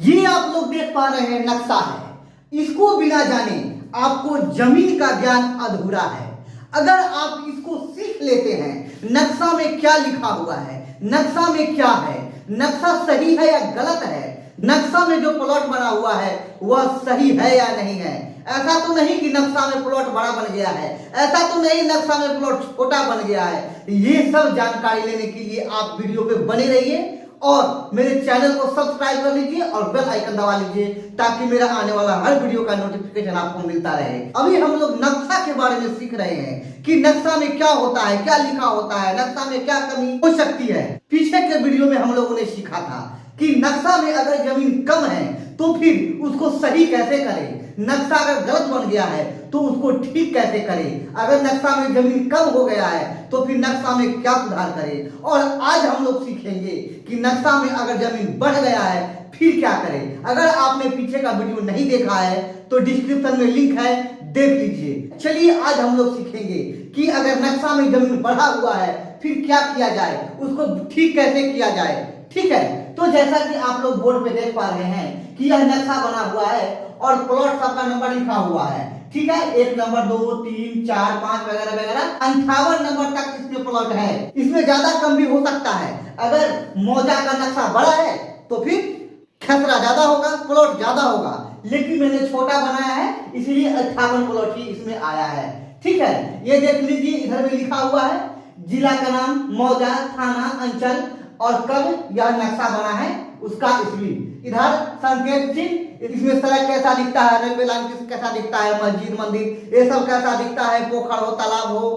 ये आप लोग देख पा रहे हैं नक्शा है। इसको बिना जाने आपको जमीन का ज्ञान अधूरा है। अगर आप इसको सीख लेते हैं नक्शा में क्या लिखा हुआ है, नक्शा में क्या है, नक्शा सही है या गलत है, नक्शा में जो प्लॉट बना हुआ है वह सही है या नहीं है। ऐसा तो नहीं कि नक्शा में प्लॉट बड़ा बन गया है, ऐसा तो नहीं नक्शा में प्लॉट छोटा बन गया है। ये सब जानकारी लेने के लिए आप वीडियो पे बने रहिए और मेरे चैनल को सब्सक्राइब कर लीजिए और बेल आइकन दबा लीजिए ताकि मेरा आने वाला हर वीडियो का नोटिफिकेशन आपको मिलता रहे। अभी हम लोग नक्शा के बारे में सीख रहे हैं कि नक्शा में क्या होता है, क्या लिखा होता है, नक्शा में क्या कमी हो सकती है। पीछे के वीडियो में हम लोगों ने सीखा था कि नक्शा में अगर जमीन कम है तो फिर उसको सही कैसे करें, नक्शा अगर गलत बन गया है तो उसको ठीक कैसे करें, अगर नक्शा में जमीन कम हो गया है तो फिर नक्शा में क्या सुधार करें। और आज हम लोग सीखेंगे कि नक्शा में अगर जमीन बढ़ गया है फिर क्या करें। अगर आपने पीछे का वीडियो नहीं देखा है तो डिस्क्रिप्शन में लिंक है, देख लीजिए। चलिए आज हम लोग सीखेंगे कि अगर नक्शा में जमीन बढ़ा हुआ है फिर क्या किया जाए, उसको ठीक कैसे किया जाए। ठीक है, तो जैसा कि आप लोग बोर्ड पे देख पा रहे हैं कि यह नक्शा बना हुआ है और प्लॉट सबका नंबर लिखा हुआ है। ठीक है, 1 नंबर 2 3 4 5 वगैरह वगैरह 58 नंबर तक इसमें प्लॉट है। इसमें ज्यादा कम भी हो सकता है। अगर मौजा का नक्शा बड़ा है तो फिर खतरा ज्यादा होगा, प्लॉट ज्यादा होगा, लेकिन मैंने छोटा बनाया है इसलिए 58 प्लॉट ही इसमें आया है। ठीक है, ये देख लीजिए इधर में लिखा हुआ है जिला का नाम, मौजा, थाना, अंचल और कब यह नक्शा बना है उसका ईस्वी। इधर संकेत चिन्ह, इसमें सड़क कैसा दिखता है, रेलवे लाइन कैसा दिखता है, मस्जिद मंदिर ये सब कैसा दिखता है, पोखर हो, तालाब हो,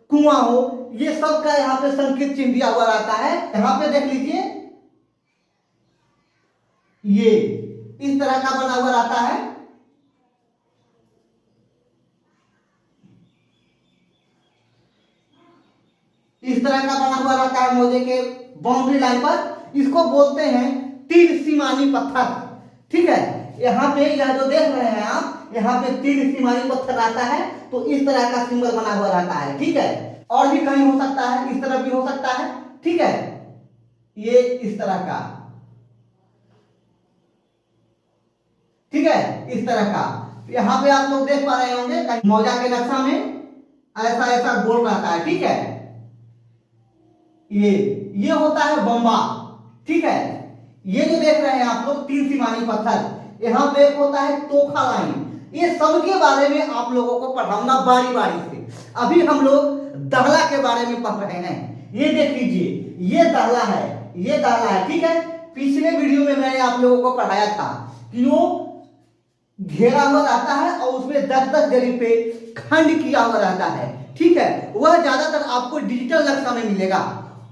कुआं हो, ये सब का यहाँ पे संकेत चिन्ह दिया हुआ रहता है। यहाँ पे देख लीजिए ये इस तरह का बना हुआ रहता है। इस तरह का बना हुआ रहता है मौजे के बाउंड्री लाइन पर। इसको बोलते हैं तीर सीमानी पत्थर। ठीक है, यहाँ पे यह जो देख रहे हैं आप, यहाँ पे तीर सीमानी पत्थर रहता है तो इस तरह का सिंबल बना हुआ रहता है। ठीक है, और भी कहीं हो सकता है, इस तरह भी हो सकता है। ठीक है, ये इस तरह का, ठीक है, इस तरह का। यहाँ पे आप लोग देख पा रहे होंगे मौजा के नक्शा में ऐसा ऐसा गोल रहता है। ठीक है, ये होता है बम्बा। ठीक है, ये जो देख रहे हैं आप लोग तीन सीमानी पत्थर, यहाँ पे एक होता है तोखा लाइन। ये सब के बारे में आप लोगों को पढ़ाऊंगा बारी बारी से। अभी हम लोग दहला के बारे में पढ़ रहे हैं। ये देख लीजिए ये दहला है, ये दहला है। ठीक है, पिछले वीडियो में मैंने आप लोगों को पढ़ाया था कि वो घेरा हुआ रहता है और उसमें 10-10 जगह पे खंड किया हुआ रहता है। ठीक है, वह ज्यादातर आपको डिजिटल नक्शा में मिलेगा।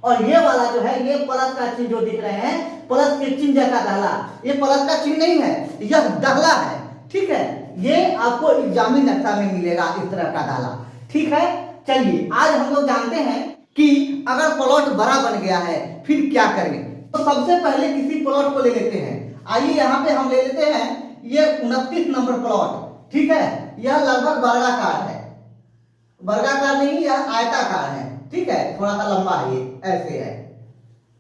और ये वाला जो है ये प्लस का चिन्ह जो दिख रहे हैं, प्लस के चिन्ह जैसा दहला, ये प्लस का चिन्ह नहीं है, यह दहला है। ठीक है, ये आपको एग्जामी नक्शा में मिलेगा इस तरह का दहला। ठीक है, चलिए आज हम लोग जानते हैं कि अगर प्लॉट बड़ा बन गया है फिर क्या करें। तो सबसे पहले किसी प्लॉट को ले लेते हैं। आइए यहाँ पे हम ले लेते हैं ये 29 नंबर प्लॉट। ठीक है, यह लगभग वर्गाकार है, वर्गाकार नहीं यह आयताकार है। ठीक है, थोड़ा सा लंबा है, ये ऐसे है।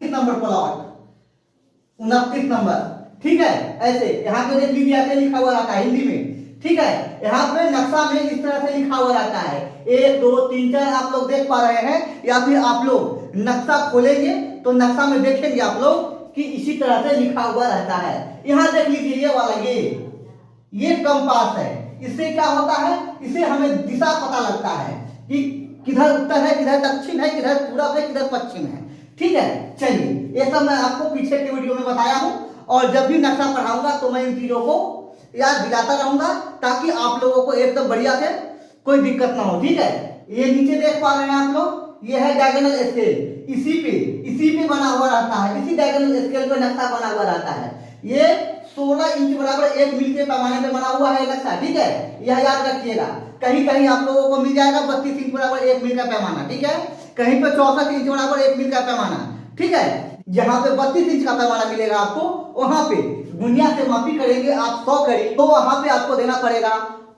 29 नंबर प्लॉट, 29 नंबर। ठीक है, ऐसे यहाँ पे देख लीजिए ऐसे लिखा हुआ रहता है हिंदी में। ठीक है, यहाँ पे नक्शा में इस तरह से लिखा हुआ रहता है 1 2 3 4 आप लोग देख पा रहे हैं, या फिर आप लोग नक्शा खोलेंगे तो नक्शा में देखेंगे आप लोग कि इसी तरह से लिखा हुआ रहता है। यहाँ देख लीजिए ये वाला ये कंपास है। इससे क्या होता है, इससे हमें दिशा पता लगता है कि किधर उत्तर है, किधर दक्षिण है, किधर पूरब है, किधर पश्चिम है। ठीक है, चलिए ये सब मैं आपको पीछे के वीडियो में बताया हूं और जब भी नक्शा पढ़ाऊंगा तो मैं इन चीजों को याद दिलाता रहूंगा ताकि आप लोगों को एकदम बढ़िया से कोई दिक्कत ना हो। ठीक है, ये नीचे देख पा रहे हैं आप लोग, ये है डायगोनल स्केल। इसी पे बना हुआ रहता है, इसी डायगोनल स्केल पे नक्शा बना हुआ रहता है। ये 16 इंच बराबर 1 मील के पैमाने पे बना हुआ है नक्शा। ठीक है, यह याद रखिएगा। कहीं कहीं आप लोगों को मिल जाएगा 32 इंच बराबर 1 मील का पैमाना। ठीक है, कहीं पे 64 इंच बराबर 1 मील का पैमाना। ठीक है, जहां पे 32 इंच का पैमाना मिलेगा आपको, वहां पे दुनिया से मापी करेंगे आप 100 कड़ी तो वहां पे आपको देना पड़ेगा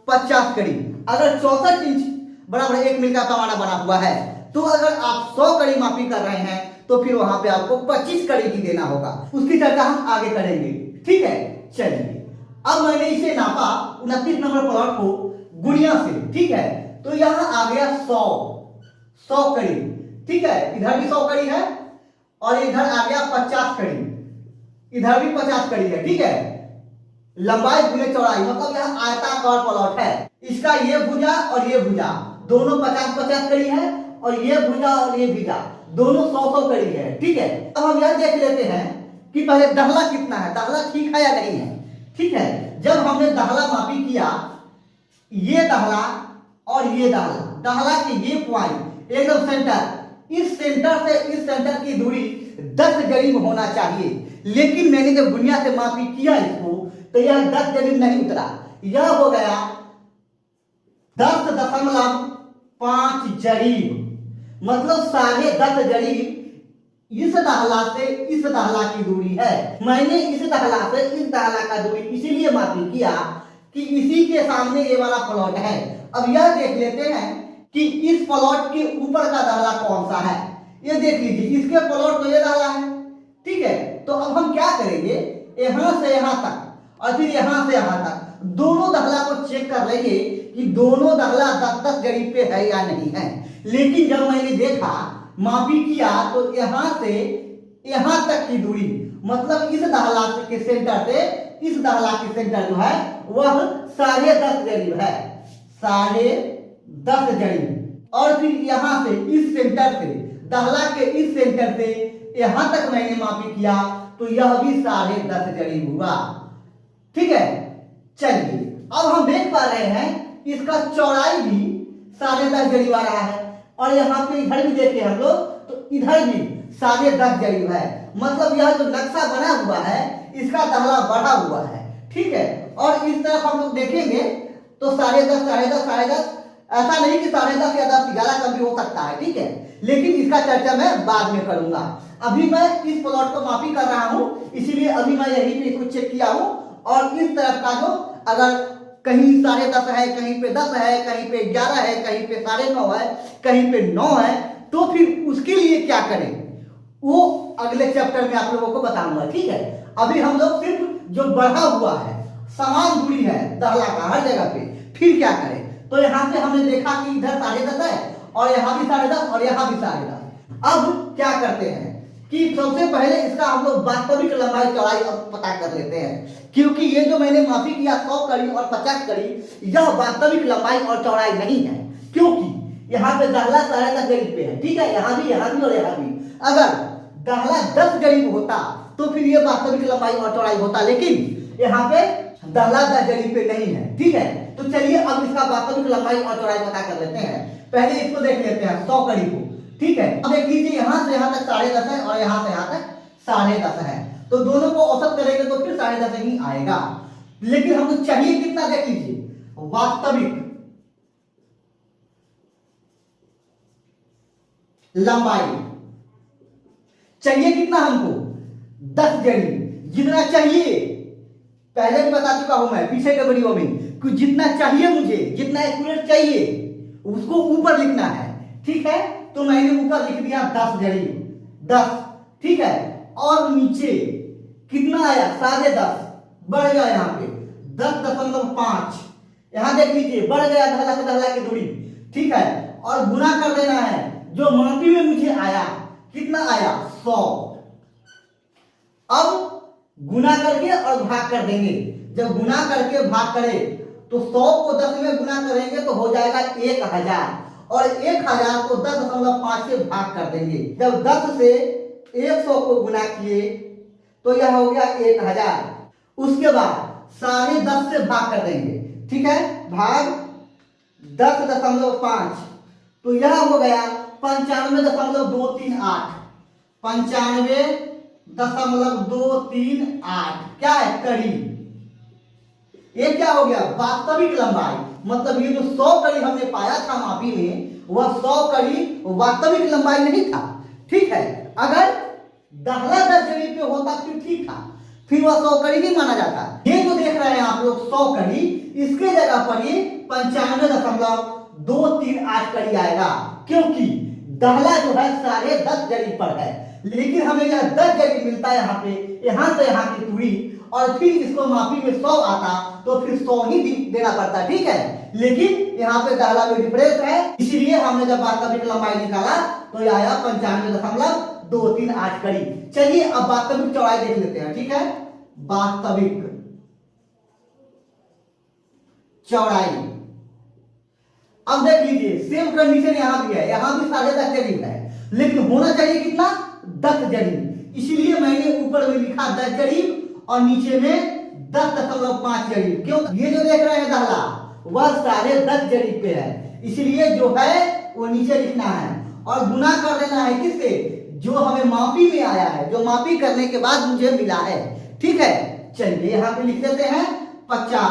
50 कड़ी। अगर 64 इंच बराबर 1 मील का पैमाना बना हुआ है तो अगर आप 100 कड़ी मापी कर रहे हैं तो फिर वहां पे आपको 25 कड़ी ही देना होगा। उसकी चर्चा हम आगे करेंगे। ठीक है, चलिए अब मैंने इसे नापा 29 नंबर प्लॉट को गुणिया से, ठीक है। तो यहाँ आ गया 100 कड़ी, ठीक है। इधर भी 100 कड़ी है और इधर आ गया 50 कड़ी, इधर भी 50 कड़ी है, ठीक है। लंबाई गुने चौड़ाई, मतलब यह आयताकार प्लॉट है। इसका ये भुजा और ये भुजा दोनों 50-50 कड़ी है और ये भुजा और ये भुजा दोनों 100-100 कड़ी है, ठीक है। अब हम यह देख लेते हैं कि पहले दाहला कितना है, दाहला ठीक है या नहीं है, ठीक है। जब हमने दाहला मापी किया, ये दाहला और ये दाहला, दाहला के ये पॉइंट एकदम सेंटर, इस सेंटर से इस सेंटर की दूरी 10 जरीब होना चाहिए। लेकिन मैंने जब गुणिया से मापी किया इसको तो यह 10 जरीब नहीं उतरा, यह हो गया 10.5 जरीब, मतलब 10.5 जरीब इस दाहला से इस दाहला की दूरी है। मैंने इस दाहला से इस दाहला का दूरी इसीलिए मापी किया कि इसी के सामने ये वाला प्लॉट है। अब यह देख लेते हैं कि इस प्लॉट के ऊपर का दाहला कौन सा है। ये देख लीजिए, इसके प्लॉट तो ये दाहला है, ठीक है। तो अब हम क्या करेंगे, यहां से यहां तक और फिर यहां से यहां तक दोनों दाहला को चेक कर लेंगे कि दोनों दाहला 10-10 जरीब पे है या नहीं है। लेकिन जब मैंने देखा, मापी किया, तो यहां से यहां तक की दूरी, मतलब इस दाहला के सेंटर से इस दाहला की सेंटर जो है वह 10.5 जरीब है, 10.5 जरीब। और फिर यहां से इस सेंटर से दाहला के इस सेंटर से यहां तक मैंने मापी किया तो यह भी 10.5 जरीब हुआ, ठीक है। चलिए अब हम देख पा रहे हैं इसका चौड़ाई भी 10.5 जरीब आ रहा है और यहाँ पे इधर भी देखें हम लोग तो इधर भी 10.5 जरीब है। मतलब यह जो नक्शा बना हुआ है इसका दाहला बढ़ा हुआ है, ठीक है। और इस तरफ हम लोग देखेंगे तो 10.5 ऐसा नहीं कि 10.5 या 10 ज्यादा कम भी हो सकता है, ठीक है। लेकिन इसका चर्चा मैं बाद में करूंगा। अभी मैं इस प्लॉट को मापी कर रहा हूं, इसीलिए अभी मैं यही पे इसको चेक किया हूं। और इस तरफ का जो अगर कहीं 10.5 है, कहीं पे 10 है, कहीं पे 11 है, कहीं पे 9.5 है, कहीं पे 9 है, तो फिर उसके लिए क्या करें वो अगले चैप्टर में आप लोगों को बताऊंगा, ठीक है। अभी हम लोग सिर्फ जो बढ़ा हुआ है, समान दूरी है दाहला का हर जगह पे, फिर क्या करें। तो यहाँ से हमने देखा कि इधर 10.5 है और यहाँ भी 10.5 और यहाँ भी 10.5। अब क्या करते हैं कि सबसे पहले इसका हम लोग वास्तविक लंबाई चौड़ाई अब पता कर लेते हैं, क्योंकि ये जो मैंने मापी किया 100 कड़ी और 50 कड़ी, यह वास्तविक लंबाई और चौड़ाई नहीं है, क्योंकि यहाँ पे दाहला 10.5 जरीब पे है, ठीक है। यहाँ भी और यहाँ भी। अगर दाहला 10 जरीब होता तो फिर ये वास्तविक लंबाई और चौड़ाई होता, लेकिन यहाँ पे दाहला 10 जरीब पे नहीं है, ठीक है। तो चलिए अब इसका वास्तविक लंबाई और चौड़ाई पता कर लेते हैं। पहले इसको देख लेते हैं 100 कड़ी को, ठीक है। अब देख लीजिए यहाँ से यहाँ तक 10.5 है और यहाँ से यहाँ तक 10.5 है, तो दोनों को औसत करेंगे तो फिर 10.5 ही आएगा। लेकिन हमको चाहिए कितना, देख लीजिए, वास्तविक लंबाई चाहिए कितना हमको, 10 जरीब। जितना चाहिए पहले भी बता चुका हूं मैं पीछे के वीडियो में कि जितना चाहिए मुझे, जितना एक्यूरेट चाहिए उसको ऊपर लिखना है, ठीक है। तो मैंने ऊपर लिख दिया 10 जरीब, 10, ठीक है। और नीचे कितना आया, 10.5, बढ़ गया यहाँ पे 10.5। यहाँ देख लीजिए बढ़ गया दाहला की दूरी, ठीक है। और गुना कर देना है, जो मापी में मुझे आया कितना आया, 100। अब गुना करके और भाग कर देंगे। जब गुना करके भाग करें तो 100 को 10 में गुना करेंगे तो हो जाएगा 1000 और 1000 को 10.5 से भाग कर देंगे। जब 10 से 100 को गुना किए तो यह हो गया 1000। उसके बाद 10.5 से भाग कर देंगे, ठीक है, भाग 10.5 तो यह हो गया 95.238, 95.238 क्या है, कड़ी। ये क्या हो गया, वास्तविक लंबाई। मतलब ये जो 100 कड़ी हमने पाया था मापी में, वह 100 कड़ी वास्तविक लंबाई नहीं था, ठीक है। अगर दाहला 10 जरीब पे होता फिर ठीक था, फिर वह 100 कड़ी नहीं माना जाता। ये जो देख रहे हैं आप लोग 100 कड़ी, इसके जगह पर ये 95.238 कड़ी आएगा, क्योंकि दाहला जो है 10.5 जरीब पर है। लेकिन हमें यह 10 जरीब मिलता है यहाँ पे, यहाँ से यहाँ की दूरी और फिर इसको मापी में 100 आता तो फिर 100 ही देना पड़ता, ठीक है। लेकिन यहाँ पे दाहला में डिफरेंस है, इसलिए हमने जब वास्तविक लंबाई निकाला तो ये आया 95.238 करीब। चलिए अब वास्तविक चौड़ाई देख लेते हैं, ठीक है। वास्तविक चौड़ाई, अब देख लीजिए सेम कंडीशन यहां भी है, यहां भी 10.5 जरीब है, लेकिन होना चाहिए कितना, 10 जरीब। इसलिए मैंने ऊपर में लिखा 10 जरीब और नीचे में 10.5 जरीब। क्यों, ये जो देख रहे हैं दाहला वह 10.5 जरीब पे है, इसलिए जो है वो नीचे लिखना है और गुना कर देना है किससे, जो हमें मापी में आया है, जो मापी करने के बाद मुझे मिला है, ठीक है। चलिए यहां पे लिख देते हैं 50।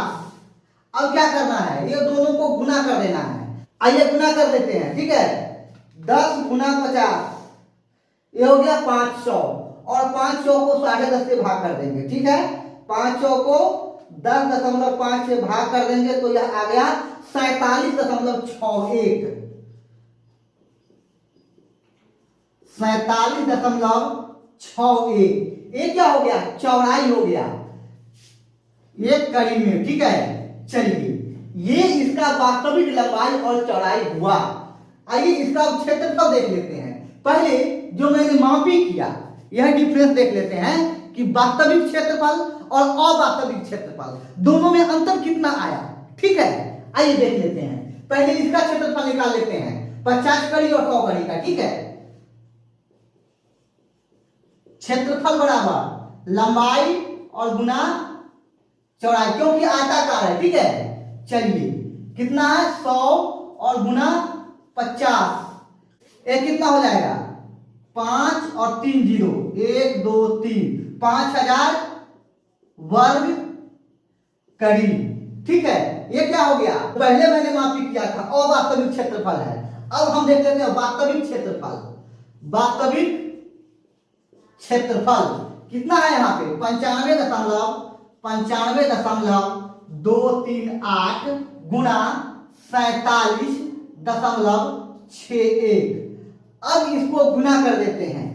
अब क्या करना है, ये दोनों को गुना कर देना है। आइए गुना कर देते हैं, ठीक है। 10 गुना 50 ये हो गया 500 और 500 को 10.5 से भाग कर देंगे, ठीक है। 500 को 10.5 से भाग कर देंगे तो यह आ गया 47.61। 47.61 ये क्या हो गया, चौड़ाई हो गया एक कड़ी में, ठीक है। चलिए ये इसका वास्तविक लंबाई और चौड़ाई हुआ। आइए इसका क्षेत्रफल देख लेते हैं। पहले जो मैंने मापी किया यह डिफरेंस देख लेते हैं कि वास्तविक क्षेत्रफल और अवास्तविक क्षेत्रफल दोनों में अंतर कितना आया, ठीक है। आइए देख लेते हैं। पहले इसका क्षेत्रफल निकाल लेते हैं, 50 कड़ी और 100 कड़ी का, ठीक है। क्षेत्रफल बराबर लंबाई और गुना चौड़ाई, क्योंकि आयताकार है, ठीक है। चलिए कितना है, 100 और गुना 50, ये कितना हो जाएगा, 5 और 3 0, 1 2 3, 5000 वर्ग कड़ी, ठीक है। ये क्या हो गया, पहले मैंने मापी किया था अवास्तविक क्षेत्रफल है। अब हम देख लेते हैं वास्तविक क्षेत्रफल। वास्तविक क्षेत्रफल कितना है यहाँ पे, 95.238 गुना 47.61। अब इसको गुना कर देते हैं,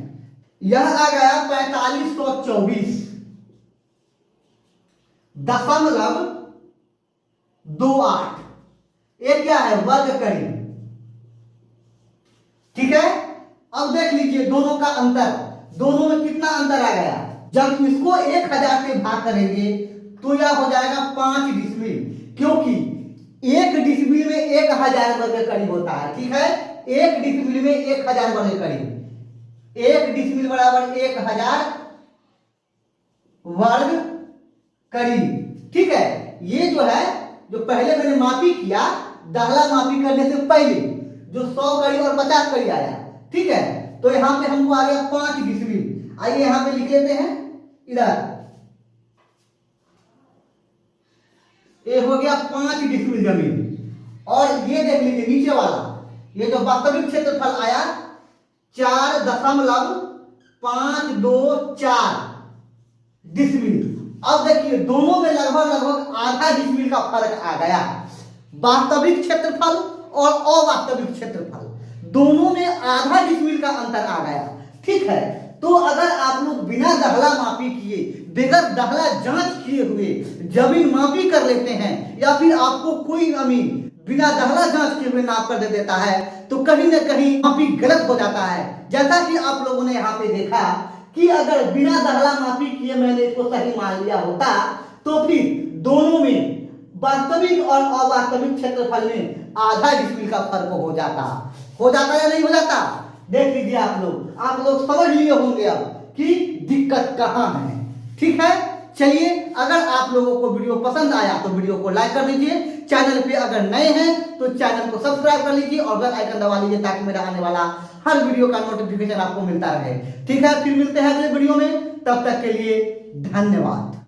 यह आ गया 4524.28। ये क्या है, वर्ग कड़ी, ठीक है। अब देख लीजिए दोनों का अंतर, दोनों में कितना अंतर आ गया। जब इसको 1000 से भाग करेंगे तो यह हो जाएगा 5 डिसिमिल, क्योंकि 1 डिसिमिल में 1000 वर्ग कड़ी होता है, ठीक है। 1 डिसिमिल में 1000 वर्ग कड़ी, 1 डिसिमिल बराबर 1000 वर्ग कड़ी, ठीक है। ये जो है, जो पहले मैंने मापी किया, दाहला मापी करने से पहले जो 100 कड़ी और 50 कड़ी आया, ठीक है। तो यहां पे हमको आ गया 5 डिसिमिल। आइए यहां पे लिख लेते हैं, इधर ये हो गया 5 डिसिमिल जमीन। और ये देख लीजिए नीचे वाला, ये जो वास्तविक क्षेत्रफल आया 4.524 डिसिमिल। अब देखिए दोनों में लगभग आधा डिसिमिल का फर्क आ गया। वास्तविक क्षेत्रफल और अवास्तविक क्षेत्रफल दोनों में आधा डिसिमिल का अंतर आ गया, ठीक है। तो अगर आप लोग बिना दाहला मापी किए, बगैर दाहला जांच किए हुए जमीन मापी कर लेते हैं, या फिर आपको कोई अमीन बिना दाहला जांच किए हुए नाप कर दे देता है, तो कहीं ना कहीं मापी गलत हो जाता है। जैसा कि आप लोगों ने यहाँ पे देखा कि अगर बिना दाहला मापी किए मैंने इसको सही मान लिया होता तो फिर दोनों में वास्तविक और अवास्तविक क्षेत्रफल में आधा डिसिमिल का फर्क हो जाता या नहीं हो जाता। देख लीजिए आप लोग समझ लिए होंगे अब कि दिक्कत कहां है, ठीक है। चलिए अगर आप लोगों को वीडियो पसंद आया तो वीडियो को लाइक कर लीजिए, चैनल पे अगर नए हैं तो चैनल को सब्सक्राइब कर लीजिए और बेल आइकन दबा लीजिए ताकि मेरा आने वाला हर वीडियो का नोटिफिकेशन आपको मिलता रहे, ठीक है। फिर मिलते हैं अगले वीडियो में, तब तक के लिए धन्यवाद।